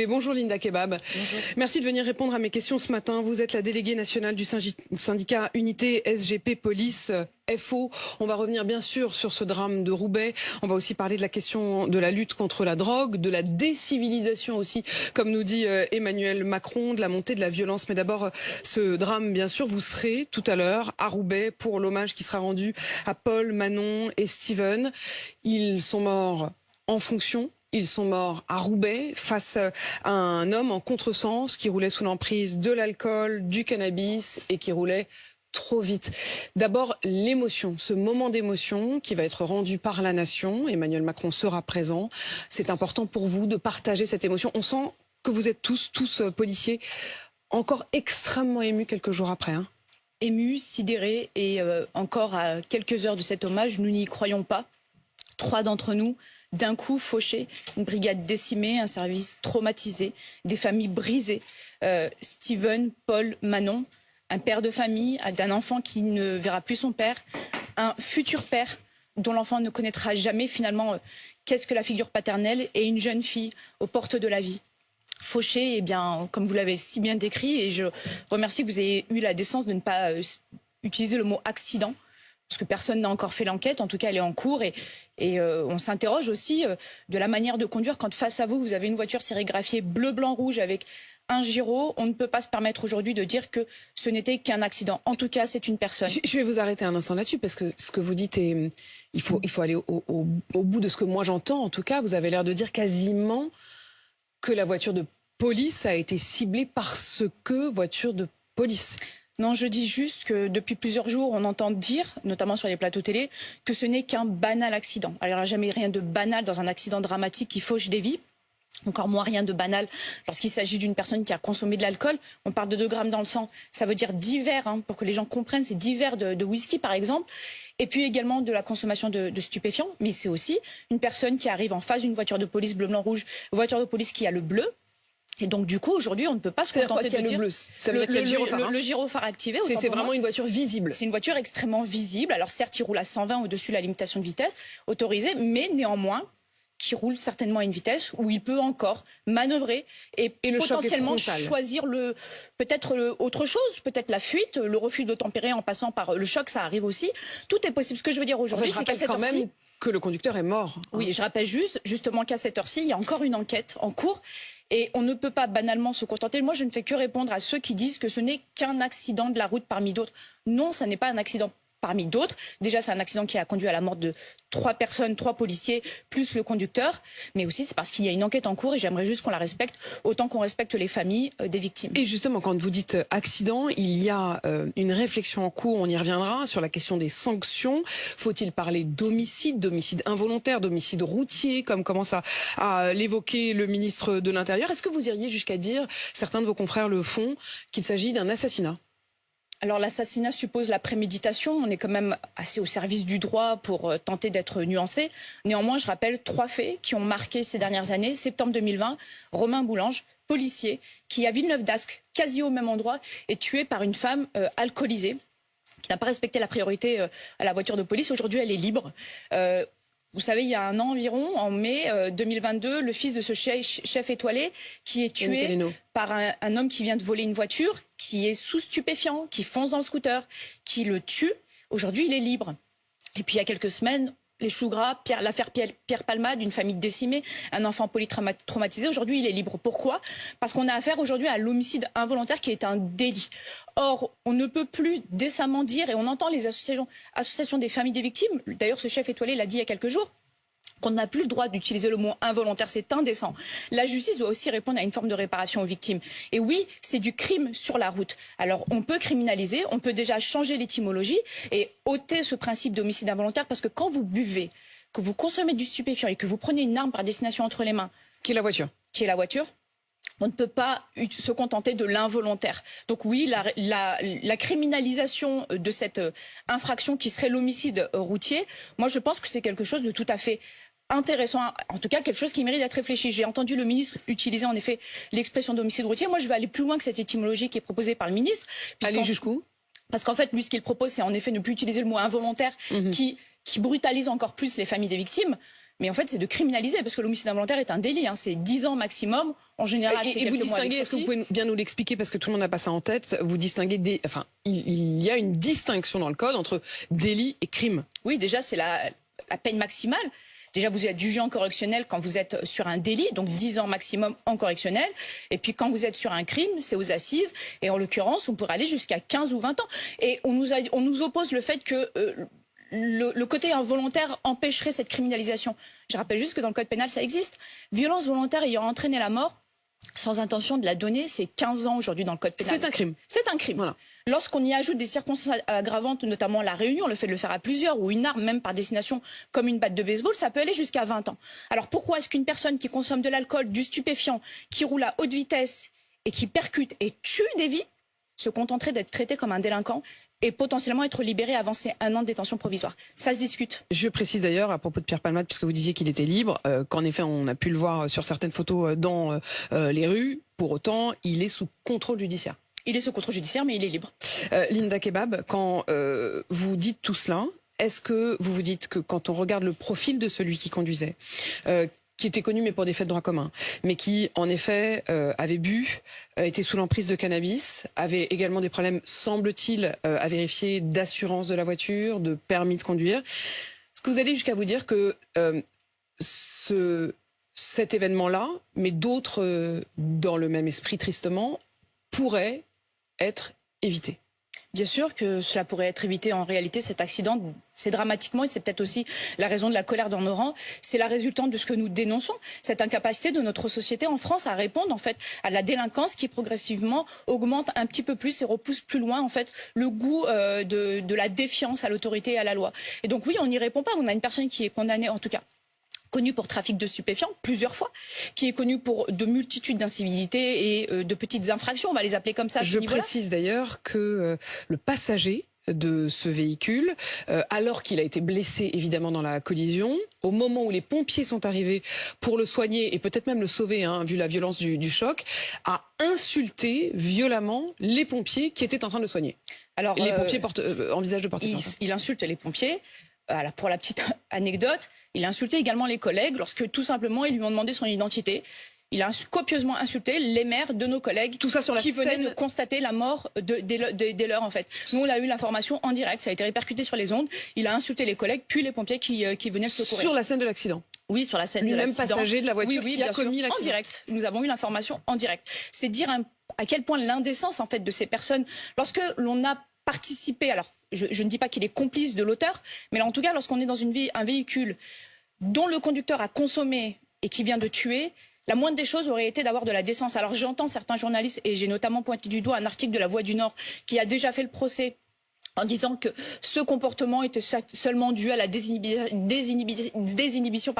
Et bonjour Linda Kebab. Bonjour. Merci de venir répondre à mes questions ce matin. Vous êtes la déléguée nationale du syndicat Unité SGP Police FO. On va revenir bien sûr sur ce drame de Roubaix. On va aussi parler de la question de la lutte contre la drogue, de la décivilisation aussi, comme nous dit Emmanuel Macron, de la montée de la violence. Mais d'abord, ce drame, bien sûr, vous serez tout à l'heure à Roubaix pour l'hommage qui sera rendu à Paul, Manon et Steven. Ils sont morts en fonction. Ils sont morts à Roubaix face à un homme en contresens qui roulait sous l'emprise de l'alcool, du cannabis et qui roulait trop vite. D'abord, l'émotion, ce moment d'émotion qui va être rendu par la nation. Emmanuel Macron sera présent. C'est important pour vous de partager cette émotion. On sent que vous êtes tous policiers, encore extrêmement émus quelques jours après. Émus, sidérés et encore à quelques heures de cet hommage, nous n'y croyons pas. 3 d'entre nous, d'un coup fauchés, une brigade décimée, un service traumatisé, des familles brisées. Steven, Paul, Manon, un père de famille d'un enfant qui ne verra plus son père, un futur père dont l'enfant ne connaîtra jamais finalement qu'est-ce que la figure paternelle, et une jeune fille aux portes de la vie. Fauchés, eh bien, comme vous l'avez si bien décrit, et je remercie que vous ayez eu la décence de ne pas utiliser le mot accident, parce que personne n'a encore fait l'enquête, en tout cas elle est en cours, et on s'interroge aussi de la manière de conduire quand face à vous, vous avez une voiture sérigraphiée bleu, blanc, rouge avec un gyro. On ne peut pas se permettre aujourd'hui de dire que ce n'était qu'un accident. En tout cas, c'est une personne. Je vais vous arrêter un instant là-dessus, parce que ce que vous dites, il faut aller au bout de ce que moi j'entends. En tout cas, vous avez l'air de dire quasiment que la voiture de police a été ciblée parce que voiture de police. Non, je dis juste que depuis plusieurs jours, on entend dire, notamment sur les plateaux télé, que ce n'est qu'un banal accident. Alors, il n'y a jamais rien de banal dans un accident dramatique qui fauche des vies. Encore moins rien de banal lorsqu'il s'agit d'une personne qui a consommé de l'alcool. On parle de 2 grammes dans le sang. Ça veut dire 10 verres, pour que les gens comprennent, c'est 10 verres de whisky par exemple. Et puis également de la consommation de stupéfiants. Mais c'est aussi une personne qui arrive en face d'une voiture de police bleu, blanc, rouge, voiture de police qui a le bleu. Et donc du coup aujourd'hui on ne peut pas se contenter de dire le gyrophare activé. C'est vraiment une voiture visible. C'est une voiture extrêmement visible. Alors certes il roule à 120 au-dessus de la limitation de vitesse autorisée, mais néanmoins qui roule certainement à une vitesse où il peut encore manœuvrer et potentiellement choisir peut-être autre chose, peut-être la fuite, le refus d'obtempérer en passant par le choc, ça arrive aussi. Tout est possible. Ce que je veux dire aujourd'hui, c'est qu'à cette heure-ci, que le conducteur est mort. Oui, je rappelle justement qu'à cette heure-ci, il y a encore une enquête en cours. Et on ne peut pas banalement se contenter. Moi, je ne fais que répondre à ceux qui disent que ce n'est qu'un accident de la route parmi d'autres. Non, ça n'est pas un accident parmi d'autres. Déjà, c'est un accident qui a conduit à la mort de 3 personnes, 3 policiers, plus le conducteur. Mais aussi, c'est parce qu'il y a une enquête en cours et j'aimerais juste qu'on la respecte autant qu'on respecte les familles des victimes. Et justement, quand vous dites accident, il y a une réflexion en cours, on y reviendra, sur la question des sanctions. Faut-il parler d'homicide, d'homicide involontaire, d'homicide routier, comme commence à l'évoquer le ministre de l'Intérieur? Est-ce que vous iriez jusqu'à dire, certains de vos confrères le font, qu'il s'agit d'un assassinat? Alors l'assassinat suppose la préméditation, on est quand même assez au service du droit pour tenter d'être nuancé. Néanmoins, je rappelle 3 faits qui ont marqué ces dernières années. Septembre 2020, Romain Boulange, policier, qui à Villeneuve-d'Ascq, quasi au même endroit, est tué par une femme alcoolisée, qui n'a pas respecté la priorité à la voiture de police. Aujourd'hui, elle est libre. Vous savez, il y a un an environ, en mai 2022, le fils de ce chef étoilé qui est tué par un homme qui vient de voler une voiture, qui est sous stupéfiant, qui fonce dans le scooter, qui le tue. Aujourd'hui, il est libre. Et puis il y a quelques semaines, les choux gras, l'affaire Pierre Palmade, une famille décimée, un enfant polytraumatisé. Aujourd'hui, il est libre. Pourquoi? Parce qu'on a affaire aujourd'hui à l'homicide involontaire qui est un délit. Or, on ne peut plus décemment dire, et on entend les associations des familles des victimes, d'ailleurs ce chef étoilé l'a dit il y a quelques jours, qu'on n'a plus le droit d'utiliser le mot involontaire, c'est indécent. La justice doit aussi répondre à une forme de réparation aux victimes. Et oui, c'est du crime sur la route. Alors on peut criminaliser, on peut déjà changer l'étymologie et ôter ce principe d'homicide involontaire, parce que quand vous buvez, que vous consommez du stupéfiant et que vous prenez une arme par destination entre les mains, qui est la voiture, on ne peut pas se contenter de l'involontaire. Donc oui, la criminalisation de cette infraction qui serait l'homicide routier, moi je pense que c'est quelque chose de tout à fait intéressant, en tout cas quelque chose qui mérite d'être réfléchi. J'ai entendu le ministre utiliser en effet l'expression d'homicide routier. Moi je vais aller plus loin que cette étymologie qui est proposée par le ministre. Aller jusqu'où? Parce qu'en fait lui ce qu'il propose c'est en effet ne plus utiliser le mot involontaire qui brutalise encore plus les familles des victimes. Mais en fait, c'est de criminaliser, parce que l'homicide involontaire est un délit. C'est 10 ans maximum. En général, c'est et vous quelques mois avec distinguez, est-ce que vous sursis. pouvez bien nous l'expliquer, parce que tout le monde n'a pas ça en tête, vous distinguez enfin, il y a une distinction dans le code entre délit et crime. Oui, déjà, c'est la peine maximale. Déjà, vous êtes jugé en correctionnel quand vous êtes sur un délit, donc 10 ans maximum en correctionnel. Et puis quand vous êtes sur un crime, c'est aux assises. Et en l'occurrence, on pourrait aller jusqu'à 15 ou 20 ans. Et on nous oppose le fait que le côté involontaire empêcherait cette criminalisation. Je rappelle juste que dans le code pénal, ça existe. Violence volontaire ayant entraîné la mort sans intention de la donner, c'est 15 ans aujourd'hui dans le code pénal. C'est un crime. C'est un crime. Voilà. Lorsqu'on y ajoute des circonstances aggravantes, notamment la réunion, le fait de le faire à plusieurs, ou une arme même par destination comme une batte de baseball, ça peut aller jusqu'à 20 ans. Alors pourquoi est-ce qu'une personne qui consomme de l'alcool, du stupéfiant, qui roule à haute vitesse et qui percute et tue des vies, se contenterait d'être traité comme un délinquant et potentiellement être libéré avant ses 1 an de détention provisoire? Ça se discute. Je précise d'ailleurs, à propos de Pierre Palmade, puisque vous disiez qu'il était libre, qu'en effet, on a pu le voir sur certaines photos dans les rues. Pour autant, il est sous contrôle judiciaire. Il est sous contrôle judiciaire, mais il est libre. Linda Kebab, quand vous dites tout cela, est-ce que vous vous dites que quand on regarde le profil de celui qui conduisait, qui était connu mais pour des faits de droit commun, mais qui en effet avait bu, était sous l'emprise de cannabis, avait également des problèmes, semble-t-il, à vérifier d'assurance de la voiture, de permis de conduire, est-ce que vous allez jusqu'à vous dire que cet événement-là, mais d'autres dans le même esprit tristement, pourraient être évité? Bien sûr que cela pourrait être évité. En réalité, cet accident, c'est dramatiquement, et c'est peut-être aussi la raison de la colère dans nos rangs, c'est la résultante de ce que nous dénonçons, cette incapacité de notre société en France à répondre en fait à la délinquance qui progressivement augmente un petit peu plus et repousse plus loin en fait le goût de la défiance à l'autorité et à la loi. Et donc oui, on n'y répond pas. On a une personne qui est condamnée, en tout cas connu pour trafic de stupéfiants plusieurs fois, qui est connu pour de multitudes d'incivilités et de petites infractions, on va les appeler comme ça. Je précise d'ailleurs que le passager de ce véhicule, alors qu'il a été blessé évidemment dans la collision, au moment où les pompiers sont arrivés pour le soigner et peut-être même le sauver, vu la violence du choc, a insulté violemment les pompiers qui étaient en train de le soigner. Alors, les pompiers envisagent de porter plainte. Il insulte les pompiers. Pour la petite anecdote, il a insulté également les collègues lorsque tout simplement ils lui ont demandé son identité. Il a copieusement insulté les maires de nos collègues, tout ça sur la qui venaient scène... de constater la mort des leurs en fait. Nous on a eu l'information en direct, ça a été répercuté sur les ondes. Il a insulté les collègues puis les pompiers qui venaient le secourir. Sur la scène de l'accident? Oui, sur la scène de l'accident. Lui-même passager de la voiture qui a commis l'accident. En direct. Nous avons eu l'information en direct. C'est dire à quel point l'indécence en fait de ces personnes, lorsque l'on a participé, alors je ne dis pas qu'il est complice de l'auteur, mais là, en tout cas, lorsqu'on est dans un véhicule dont le conducteur a consommé et qui vient de tuer, la moindre des choses aurait été d'avoir de la décence. Alors j'entends certains journalistes, et j'ai notamment pointé du doigt un article de La Voix du Nord qui a déjà fait le procès en disant que ce comportement était seulement dû à la désinhibition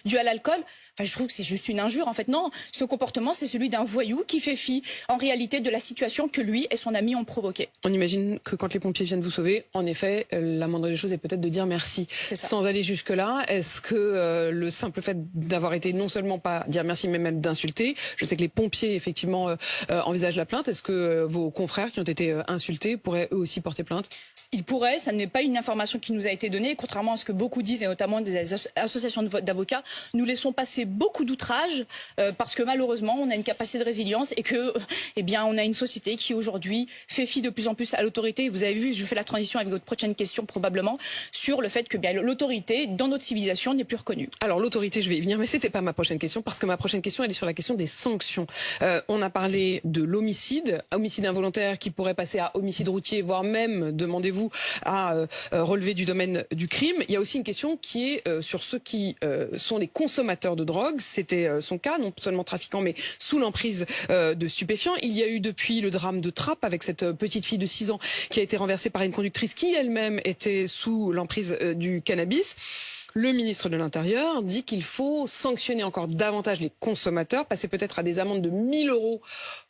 due à l'alcool. Enfin, je trouve que c'est juste une injure. En fait, non, ce comportement, c'est celui d'un voyou qui fait fi, en réalité, de la situation que lui et son ami ont provoquée. On imagine que quand les pompiers viennent vous sauver, en effet, la moindre des choses est peut-être de dire merci. Sans aller jusque-là, est-ce que le simple fait d'avoir été non seulement pas dire merci, mais même d'insulter, je sais que les pompiers, effectivement, envisagent la plainte, est-ce que vos confrères qui ont été insultés pourraient eux aussi porter plainte? Ils pourraient, ça n'est pas une information qui nous a été donnée, contrairement à ce que beaucoup disent, et notamment des associations d'avocats, nous laissons passer beaucoup d'outrages parce que malheureusement on a une capacité de résilience et que on a une société qui aujourd'hui fait fi de plus en plus à l'autorité. Vous avez vu, je fais la transition avec votre prochaine question probablement sur le fait que l'autorité dans notre civilisation n'est plus reconnue. Alors l'autorité, je vais y venir, mais c'était pas ma prochaine question parce que ma prochaine question elle est sur la question des sanctions. On a parlé de l'homicide, homicide involontaire qui pourrait passer à homicide routier, voire même, demandez-vous, à relever du domaine du crime. Il y a aussi une question qui est sur ceux qui sont les consommateurs de drogue. C'était son cas, non seulement trafiquant, mais sous l'emprise de stupéfiants. Il y a eu depuis le drame de Trappes avec cette petite fille de 6 ans qui a été renversée par une conductrice qui elle-même était sous l'emprise du cannabis. Le ministre de l'Intérieur dit qu'il faut sanctionner encore davantage les consommateurs, passer peut-être à des amendes de 1 000 €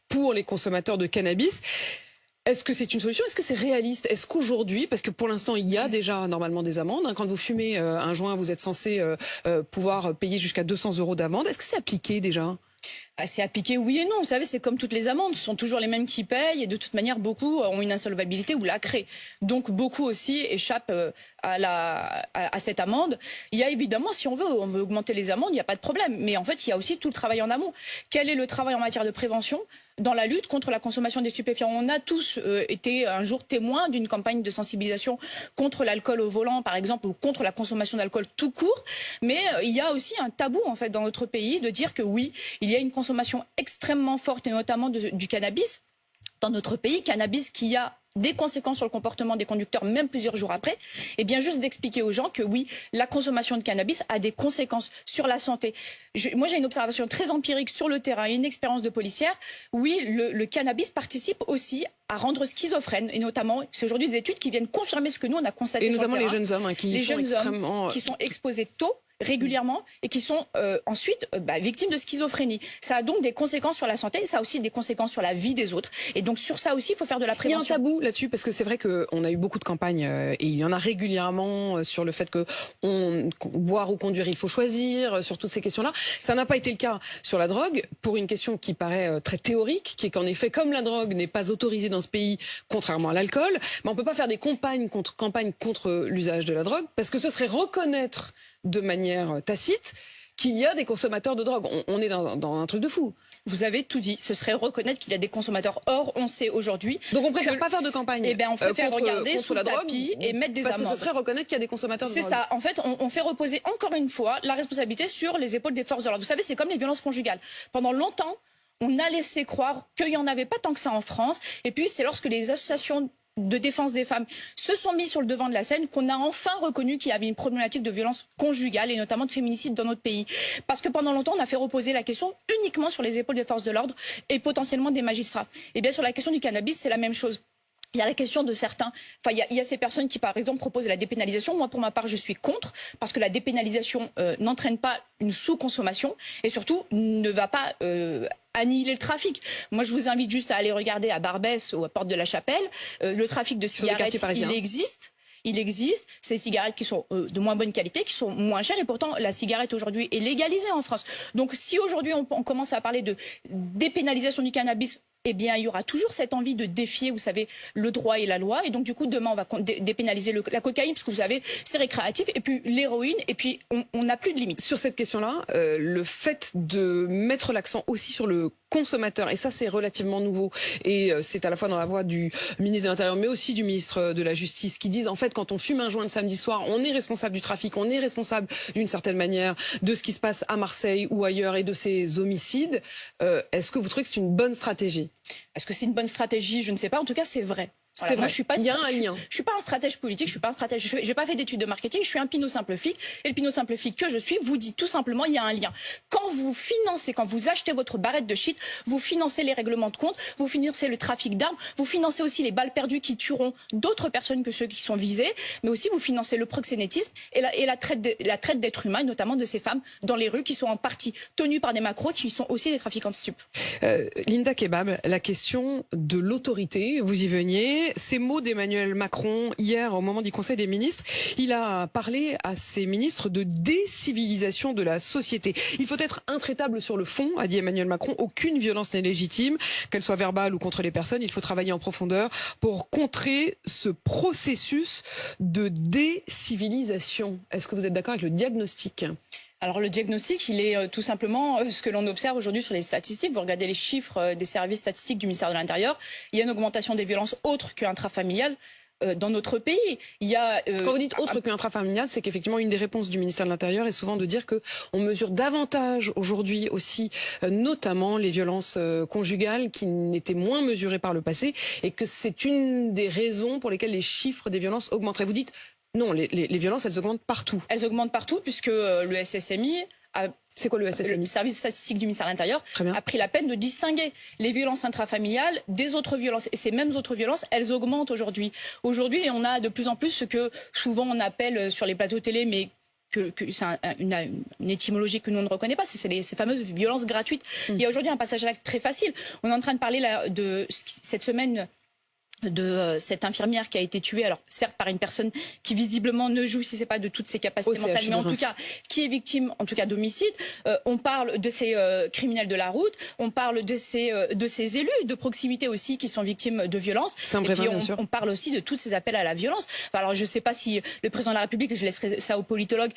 pour les consommateurs de cannabis. Est-ce que c'est une solution? Est-ce que c'est réaliste? Est-ce qu'aujourd'hui, parce que pour l'instant il y a déjà normalement des amendes, quand vous fumez un joint, vous êtes censé pouvoir payer jusqu'à 200 € d'amende. Est-ce que c'est appliqué déjà? C'est appliqué oui et non. Vous savez, c'est comme toutes les amendes. Ce sont toujours les mêmes qui payent. Et de toute manière, beaucoup ont une insolvabilité ou la créent. Donc, beaucoup aussi échappent à cette amende. Il y a évidemment, si on veut augmenter les amendes, il n'y a pas de problème. Mais en fait, il y a aussi tout le travail en amont. Quel est le travail en matière de prévention dans la lutte contre la consommation des stupéfiants? On a tous été un jour témoins d'une campagne de sensibilisation contre l'alcool au volant, par exemple, ou contre la consommation d'alcool tout court. Mais il y a aussi un tabou, en fait, dans notre pays de dire que oui, il y a une consommation extrêmement forte, et notamment du cannabis dans notre pays, cannabis qui a des conséquences sur le comportement des conducteurs, même plusieurs jours après, et bien juste d'expliquer aux gens que oui, la consommation de cannabis a des conséquences sur la santé. Moi, j'ai une observation très empirique sur le terrain et une expérience de policière. Oui, le cannabis participe aussi à rendre schizophrène, et notamment, c'est aujourd'hui des études qui viennent confirmer ce que nous, on a constaté et sur le notamment terrain. les jeunes hommes Qui sont exposés tôt, régulièrement, et qui sont ensuite victimes de schizophrénie. Ça a donc des conséquences sur la santé, ça a aussi des conséquences sur la vie des autres. Et donc sur ça aussi, il faut faire de la prévention. Il y a un tabou là-dessus, parce que c'est vrai qu'on a eu beaucoup de campagnes, et il y en a régulièrement sur le fait que boire ou conduire, il faut choisir, sur toutes ces questions-là. Ça n'a pas été le cas sur la drogue, pour une question qui paraît très théorique, qui est qu'en effet, comme la drogue n'est pas autorisée dans ce pays, contrairement à l'alcool, mais on peut pas faire des campagnes contre l'usage de la drogue, parce que ce serait reconnaître de manière tacite qu'il y a des consommateurs de drogue. On est dans un truc de fou. Vous avez tout dit. Ce serait reconnaître qu'il y a des consommateurs. Or, on sait aujourd'hui. Donc on préfère pas faire de campagne. Eh bien, on préfère regarder sous la le drogue tapis et mettre des amendes. Parce que ce serait reconnaître qu'il y a des consommateurs de drogue. C'est ça. En fait, on fait reposer encore une fois la responsabilité sur les épaules des forces de l'ordre. Vous savez, c'est comme les violences conjugales. Pendant longtemps, on a laissé croire qu'il y en avait pas tant que ça en France. Et puis, c'est lorsque les associations de défense des femmes se sont mis sur le devant de la scène qu'on a enfin reconnu qu'il y avait une problématique de violence conjugale et notamment de féminicide dans notre pays. Parce que pendant longtemps, on a fait reposer la question uniquement sur les épaules des forces de l'ordre et potentiellement des magistrats. Et bien sur la question du cannabis, c'est la même chose. Il y a la question de certains, il y a ces personnes qui, par exemple, proposent la dépénalisation. Moi, pour ma part, je suis contre, parce que la dépénalisation n'entraîne pas une sous-consommation et surtout ne va pas annihiler le trafic. Moi, je vous invite juste à aller regarder à Barbès ou à Porte de la Chapelle. Le trafic de cigarettes, il existe. Il existe, c'est des cigarettes qui sont de moins bonne qualité, qui sont moins chères, et pourtant la cigarette aujourd'hui est légalisée en France. Donc si aujourd'hui on commence à parler de dépénalisation du cannabis, eh bien il y aura toujours cette envie de défier, vous savez, le droit et la loi. Et donc du coup demain on va dépénaliser la cocaïne, parce que vous savez c'est récréatif, et puis l'héroïne, et puis on n'a plus de limite. Sur cette question-là, le fait de mettre l'accent aussi sur le consommateur, et ça c'est relativement nouveau, et c'est à la fois dans la voix du ministre de l'Intérieur mais aussi du ministre de la Justice, qui disent en fait quand on fume un joint le samedi soir, on est responsable du trafic, on est responsable d'une certaine manière de ce qui se passe à Marseille ou ailleurs et de ces homicides. Est-ce que vous trouvez que c'est une bonne stratégie? Est-ce que c'est une bonne stratégie? Je ne sais pas, en tout cas c'est vrai. Voilà, c'est vrai. Moi, je suis pas, il y a un lien. Je suis pas un stratège politique, je suis pas un stratège. J'ai pas fait d'études de marketing, je suis un pinot simple flic. Et le pinot simple flic que je suis vous dit tout simplement, il y a un lien. Quand vous financez, quand vous achetez votre barrette de shit, vous financez les règlements de compte, vous financez le trafic d'armes, vous financez aussi les balles perdues qui tueront d'autres personnes que ceux qui sont visés, mais aussi vous financez le proxénétisme et la traite d'êtres humains, et notamment de ces femmes dans les rues qui sont en partie tenues par des macros qui sont aussi des trafiquants de stupes. Linda Kebab, la question de l'autorité, vous y veniez, ces mots d'Emmanuel Macron hier au moment du Conseil des ministres, il a parlé à ses ministres de décivilisation de la société. Il faut être intraitable sur le fond, a dit Emmanuel Macron, aucune violence n'est légitime, qu'elle soit verbale ou contre les personnes, il faut travailler en profondeur pour contrer ce processus de décivilisation. Est-ce que vous êtes d'accord avec le diagnostic ? Alors le diagnostic, il est tout simplement ce que l'on observe aujourd'hui sur les statistiques. Vous regardez les chiffres des services statistiques du ministère de l'Intérieur, il y a une augmentation des violences autres qu'intrafamiliales dans notre pays. Il y a, quand vous dites autre qu'intrafamilial, c'est qu'effectivement une des réponses du ministère de l'Intérieur est souvent de dire que on mesure davantage aujourd'hui aussi, notamment les violences conjugales qui n'étaient moins mesurées par le passé, et que c'est une des raisons pour lesquelles les chiffres des violences augmenteraient. Vous dites non, les violences, elles augmentent partout. Elles augmentent partout puisque le SSMI a... C'est quoi le SSMI? Le service statistique du ministère de l'Intérieur a pris la peine de distinguer les violences intrafamiliales des autres violences. Et ces mêmes autres violences, elles augmentent aujourd'hui. Aujourd'hui, on a de plus en plus ce que souvent on appelle sur les plateaux télé, mais que c'est une étymologie que nous on ne reconnaît pas, c'est ces fameuses violences gratuites. Il y a aujourd'hui un passage à l'acte très facile. On est en train de parler là, de cette semaine cette infirmière qui a été tuée, alors certes par une personne qui visiblement ne jouissait pas de toutes ses capacités mentales, mais en tout cas qui est victime, en tout cas d'homicide. On parle de ces criminels de la route, on parle de ces élus de proximité aussi qui sont victimes de violences. Et puis on parle aussi de tous ces appels à la violence. Enfin, alors je ne sais pas si le président de la République, je laisserai ça aux politologues,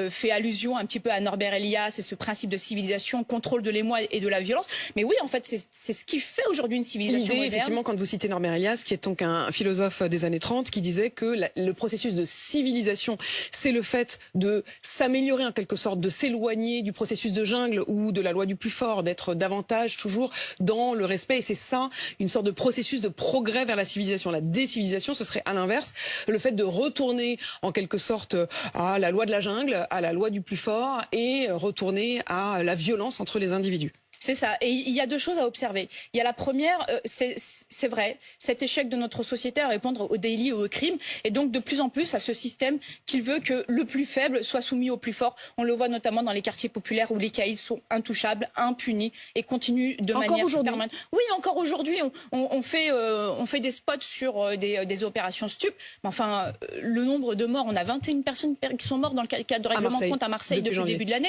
fait allusion un petit peu à Norbert Elias et ce principe de civilisation, contrôle de l'émoi et de la violence. Mais oui, en fait, c'est ce qui fait aujourd'hui une civilisation moderne. Effectivement, quand vous citez Norbert Elias, qui est donc un philosophe des années 30, qui disait que le processus de civilisation, c'est le fait de s'améliorer en quelque sorte, de s'éloigner du processus de jungle ou de la loi du plus fort, d'être davantage toujours dans le respect. Et c'est ça, une sorte de processus de progrès vers la civilisation. La décivilisation, ce serait à l'inverse, le fait de retourner en quelque sorte à la loi de la jungle, à la loi du plus fort et retourner à la violence entre les individus. C'est ça. Et il y a deux choses à observer. Il y a la première, c'est vrai, cet échec de notre société à répondre au délit ou au crime, et donc de plus en plus à ce système qu'il veut que le plus faible soit soumis au plus fort. On le voit notamment dans les quartiers populaires où les caïds sont intouchables, impunis et continuent de manière permanente. Oui, encore aujourd'hui, on fait des spots sur des opérations stup. Mais enfin, le nombre de morts, on a 21 personnes qui sont mortes dans le cadre de règlement de compte à Marseille depuis le début de l'année.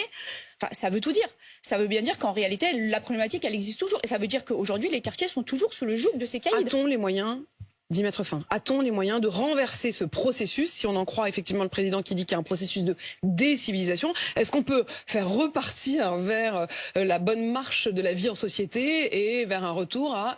Enfin, ça veut tout dire. Ça veut bien dire qu'en réalité, la problématique, elle existe toujours. Et ça veut dire qu'aujourd'hui, les quartiers sont toujours sous le joug de ces caïds. A-t-on les moyens d'y mettre fin? A-t-on les moyens de renverser ce processus, si on en croit effectivement le président qui dit qu'il y a un processus de décivilisation? Est-ce qu'on peut faire repartir vers la bonne marche de la vie en société et vers un retour à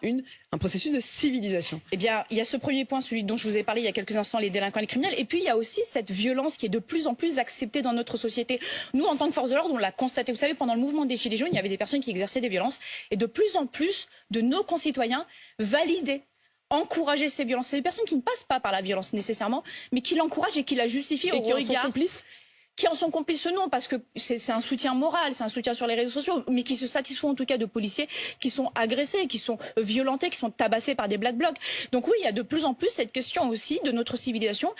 un processus de civilisation? Eh bien, il y a ce premier point, celui dont je vous ai parlé il y a quelques instants, les délinquants et les criminels. Et puis, il y a aussi cette violence qui est de plus en plus acceptée dans notre société. Nous, en tant que force de l'ordre, on l'a constaté. Vous savez, pendant le mouvement des Gilets jaunes, il y avait des personnes qui exerçaient des violences. Et de plus en plus de nos concitoyens validaient, encourager ces violences. C'est des personnes qui ne passent pas par la violence nécessairement, mais qui l'encouragent et qui la justifient au regard. Qui en sont complices ? Qui en sont complices, non, parce que c'est un soutien moral, c'est un soutien sur les réseaux sociaux, mais qui se satisfont en tout cas de policiers qui sont agressés, qui sont violentés, qui sont tabassés par des black blocs. Donc oui, il y a de plus en plus cette question aussi de notre civilisation,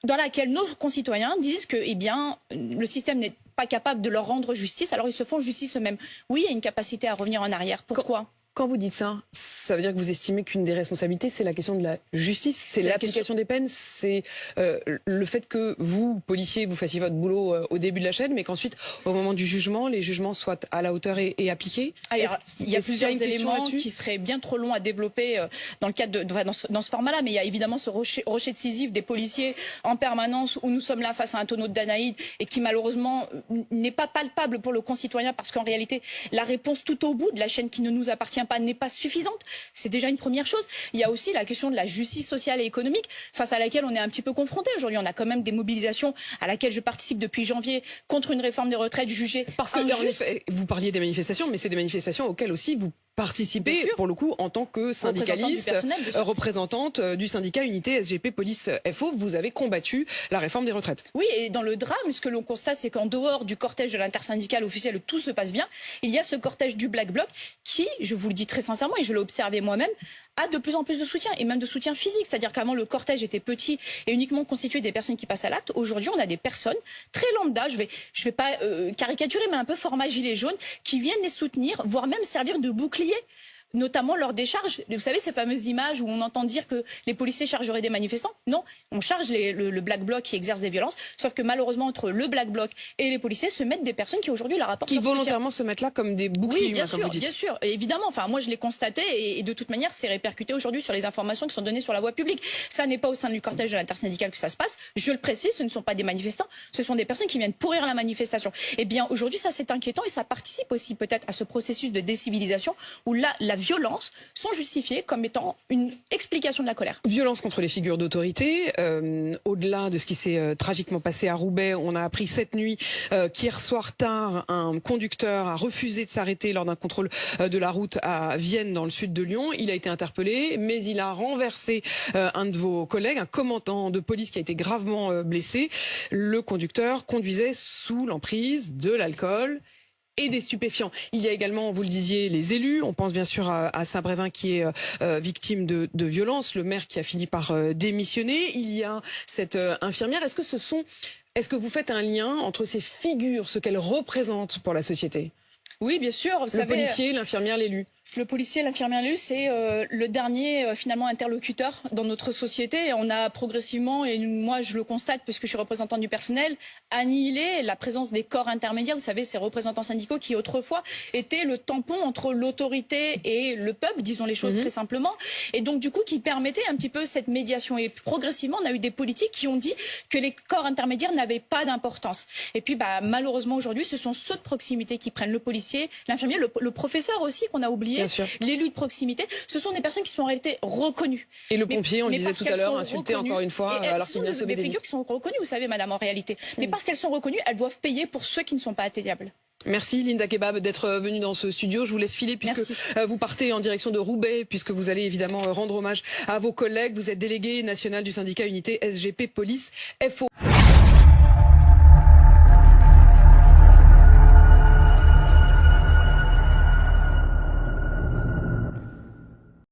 dans laquelle nos concitoyens disent que, eh bien, le système n'est pas capable de leur rendre justice, alors ils se font justice eux-mêmes. Oui, il y a une capacité à revenir en arrière. Pourquoi ? Quand vous dites ça, ça veut dire que vous estimez qu'une des responsabilités, c'est la question de la justice, c'est l'application des peines, c'est le fait que vous, policiers, vous fassiez votre boulot au début de la chaîne, mais qu'ensuite, au moment du jugement, les jugements soient à la hauteur et appliqués. Alors, il y a plusieurs éléments qui seraient bien trop longs à développer dans le cadre dans ce format-là, mais il y a évidemment ce rocher de Sisyphe des policiers en permanence où nous sommes là face à un tonneau de Danaïde et qui malheureusement n'est pas palpable pour le concitoyen parce qu'en réalité, la réponse tout au bout de la chaîne qui ne nous appartient pas n'est pas suffisante. C'est déjà une première chose. Il y a aussi la question de la justice sociale et économique face à laquelle on est un petit peu confronté. Aujourd'hui, on a quand même des mobilisations à laquelle je participe depuis janvier contre une réforme des retraites jugée parce que en effet, vous parliez des manifestations, mais c'est des manifestations auxquelles aussi vous participez pour le coup en tant que syndicaliste, représentante du syndicat Unité SGP Police FO. Vous avez combattu la réforme des retraites. Oui, et dans le drame, ce que l'on constate, c'est qu'en dehors du cortège de l'intersyndicale officiel où tout se passe bien, il y a ce cortège du Black Bloc qui, je vous le dis très sincèrement, et je l'ai observé moi-même, a de plus en plus de soutien, et même de soutien physique. C'est-à-dire qu'avant, le cortège était petit et uniquement constitué des personnes qui passent à l'acte. Aujourd'hui, on a des personnes très lambda, je vais pas caricaturer, mais un peu format gilet jaune, qui viennent les soutenir, voire même servir de bouclier, notamment lors des charges. Vous savez, ces fameuses images où on entend dire que les policiers chargeraient des manifestants. Non, on charge le Black Bloc qui exerce des violences, sauf que malheureusement, entre le Black Bloc et les policiers se mettent des personnes qui aujourd'hui leur apportent leur soutien. Qui volontairement se mettent là comme des boucliers humains, comme vous dites. Bien sûr, et évidemment. Enfin, moi, je l'ai constaté et de toute manière, c'est répercuté aujourd'hui sur les informations qui sont données sur la voie publique. Ça n'est pas au sein du cortège de l'intersyndicale que ça se passe. Je le précise, ce ne sont pas des manifestants, ce sont des personnes qui viennent pourrir la manifestation. Eh bien, aujourd'hui, ça c'est inquiétant et ça participe aussi peut-être à ce processus de décivilisation où là, la violence sont justifiées comme étant une explication de la colère. Violence contre les figures d'autorité. Au-delà de ce qui s'est tragiquement passé à Roubaix, on a appris cette nuit qu'hier soir tard, un conducteur a refusé de s'arrêter lors d'un contrôle de la route à Vienne, dans le sud de Lyon. Il a été interpellé, mais il a renversé un de vos collègues, un commandant de police qui a été gravement blessé. Le conducteur conduisait sous l'emprise de l'alcool et des stupéfiants. Il y a également, vous le disiez, les élus. On pense bien sûr à Saint-Brévin qui est victime de violences, le maire qui a fini par démissionner. Il y a cette infirmière. Est-ce que vous faites un lien entre ces figures, ce qu'elles représentent pour la société? Oui, bien sûr. Le policier, l'infirmière, l'élu. Le policier, l'infirmière, l'élu, c'est le dernier finalement interlocuteur dans notre société. Et on a progressivement, et moi je le constate puisque je suis représentante du personnel, annihilé la présence des corps intermédiaires. Vous savez, ces représentants syndicaux qui autrefois étaient le tampon entre l'autorité et le peuple, disons les choses très simplement. Et donc du coup qui permettaient un petit peu cette médiation. Et progressivement, on a eu des politiques qui ont dit que les corps intermédiaires n'avaient pas d'importance. Et puis malheureusement aujourd'hui, ce sont ceux de proximité qui prennent, le policier, l'infirmier, le professeur aussi qu'on a oublié. L'élu de proximité, ce sont des personnes qui sont en réalité reconnues. Et le pompier, on le disait tout à l'heure, insulté encore une fois, alors qu'il vient sauver des figures qui sont reconnues, vous savez, madame, en réalité. Mais parce qu'elles sont reconnues, elles doivent payer pour ceux qui ne sont pas atteignables. Merci Linda Kebab d'être venue dans ce studio. Je vous laisse filer puisque vous partez en direction de Roubaix, puisque vous allez évidemment rendre hommage à vos collègues. Vous êtes déléguée nationale du syndicat Unité SGP Police FO.